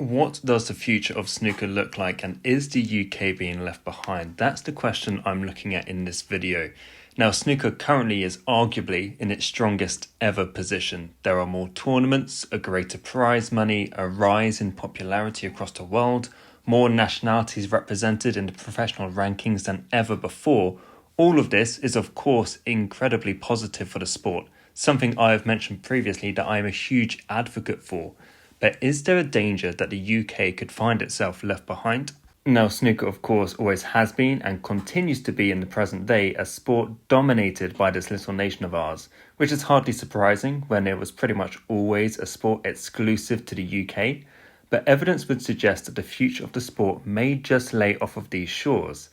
What does the future of snooker look like, and is the UK being left behind? That's the question I'm looking at in this video. Now, snooker currently is arguably in its strongest ever position. There are more tournaments, a greater prize money, a rise in popularity across the world, more nationalities represented in the professional rankings than ever before. All of this is, of course, incredibly positive for the sport, something I have mentioned previously that I am a huge advocate for. But is there a danger that the UK could find itself left behind? Now, snooker, of course, always has been and continues to be in the present day a sport dominated by this little nation of ours, which is hardly surprising when it was pretty much always a sport exclusive to the UK. But evidence would suggest that the future of the sport may just lay off of these shores.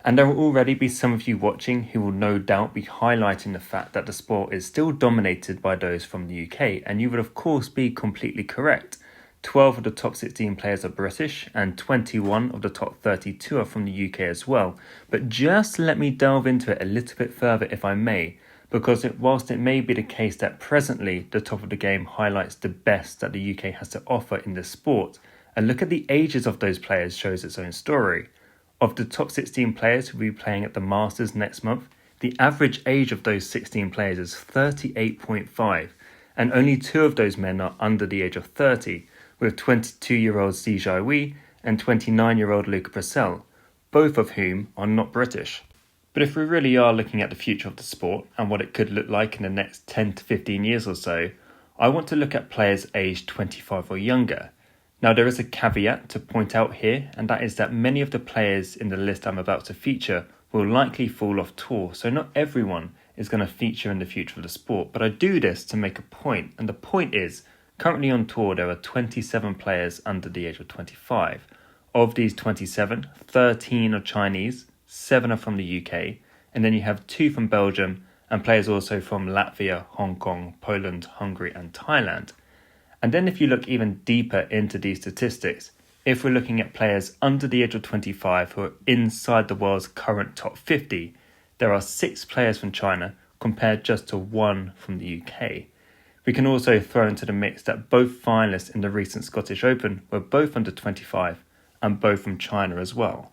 And there will already be some of you watching who will no doubt be highlighting the fact that the sport is still dominated by those from the UK, and you would of course be completely correct. 12 of the top 16 players are British, and 21 of the top 32 are from the UK as well. But just let me delve into it a little bit further if I may, because whilst it may be the case that presently the top of the game highlights the best that the UK has to offer in this sport, a look at the ages of those players shows its own story. Of the top 16 players who will be playing at the Masters next month, the average age of those 16 players is 38.5, and only 2 of those men are under the age of 30, with 22-year-old Si Jiawei and 29-year-old Luca Purcell, both of whom are not British. But if we really are looking at the future of the sport and what it could look like in the next 10 to 15 years or so, I want to look at players aged 25 or younger. Now, there is a caveat to point out here, and that is that many of the players in the list I'm about to feature will likely fall off tour, so not everyone is going to feature in the future of the sport. But I do this to make a point, and the point is, currently on tour there are 27 players under the age of 25. Of these 27, 13 are Chinese, 7 are from the UK, and then you have 2 from Belgium, and players also from Latvia, Hong Kong, Poland, Hungary and Thailand. And then if you look even deeper into these statistics, if we're looking at players under the age of 25 who are inside the world's current top 50, there are 6 players from China compared just to 1 from the UK. We can also throw into the mix that both finalists in the recent Scottish Open were both under 25 and both from China as well.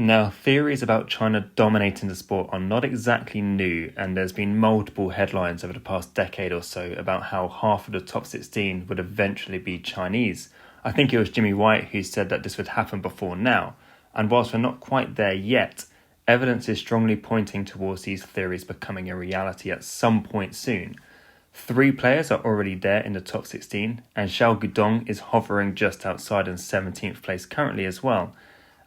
Now, theories about China dominating the sport are not exactly new, and there's been multiple headlines over the past decade or so about how half of the top 16 would eventually be Chinese. I think it was Jimmy White who said that this would happen before now, and whilst we're not quite there yet, evidence is strongly pointing towards these theories becoming a reality at some point soon. 3 players are already there in the top 16, and Xiao Guodong is hovering just outside in 17th place currently as well.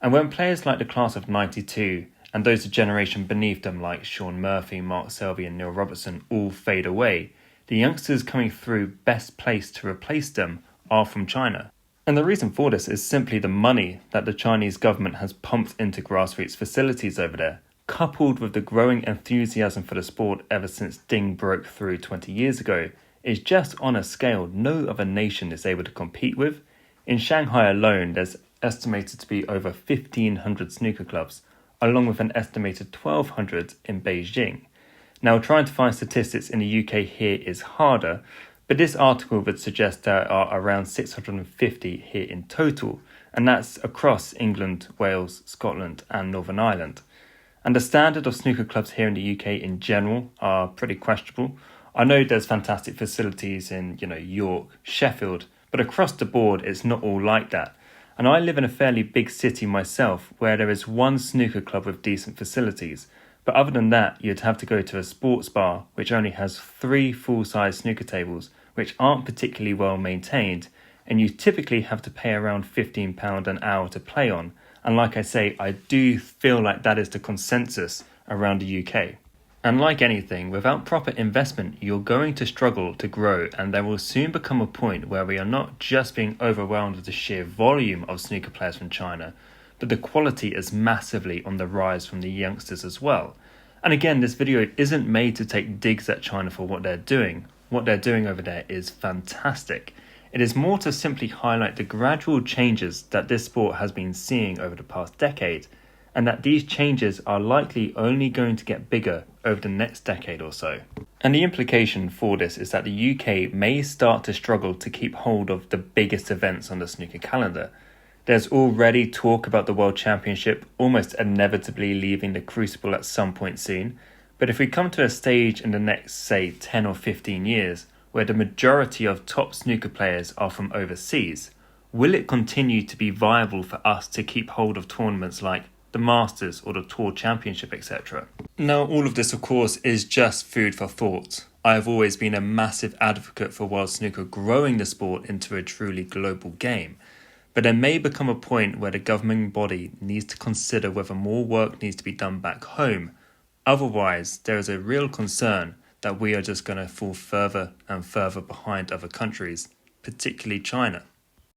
And when players like the class of 92 and those a generation beneath them like Shaun Murphy, Mark Selby and Neil Robertson all fade away, the youngsters coming through best placed to replace them are from China. And the reason for this is simply the money that the Chinese government has pumped into grassroots facilities over there, coupled with the growing enthusiasm for the sport ever since Ding broke through 20 years ago, is just on a scale no other nation is able to compete with. In Shanghai alone, there's estimated to be over 1,500 snooker clubs, along with an estimated 1,200 in Beijing. Now, trying to find statistics in the UK here is harder, but this article would suggest there are around 650 here in total, and that's across England, Wales, Scotland and Northern Ireland. And the standard of snooker clubs here in the UK in general are pretty questionable. I know there's fantastic facilities in, York, Sheffield, but across the board it's not all like that. And I live in a fairly big city myself where there is 1 snooker club with decent facilities. But other than that, you'd have to go to a sports bar which only has 3 full-size snooker tables which aren't particularly well maintained, and you typically have to pay around £15 an hour to play on. And like I say, I do feel like that is the consensus around the UK. And like anything, without proper investment, you're going to struggle to grow, and there will soon become a point where we are not just being overwhelmed with the sheer volume of snooker players from China, but the quality is massively on the rise from the youngsters as well. And again, this video isn't made to take digs at China for what they're doing. What they're doing over there is fantastic. It is more to simply highlight the gradual changes that this sport has been seeing over the past decade. and that these changes are likely only going to get bigger over the next decade or so. And the implication for this is that the UK may start to struggle to keep hold of the biggest events on the snooker calendar. There's already talk about the World Championship almost inevitably leaving the crucible at some point soon, but if we come to a stage in the next, say, 10 or 15 years where the majority of top snooker players are from overseas, will it continue to be viable for us to keep hold of tournaments like the Masters or the Tour Championship, etc.? Now, all of this, of course, is just food for thought. I have always been a massive advocate for World Snooker growing the sport into a truly global game. But there may become a point where the governing body needs to consider whether more work needs to be done back home. Otherwise, there is a real concern that we are just going to fall further and further behind other countries, particularly China.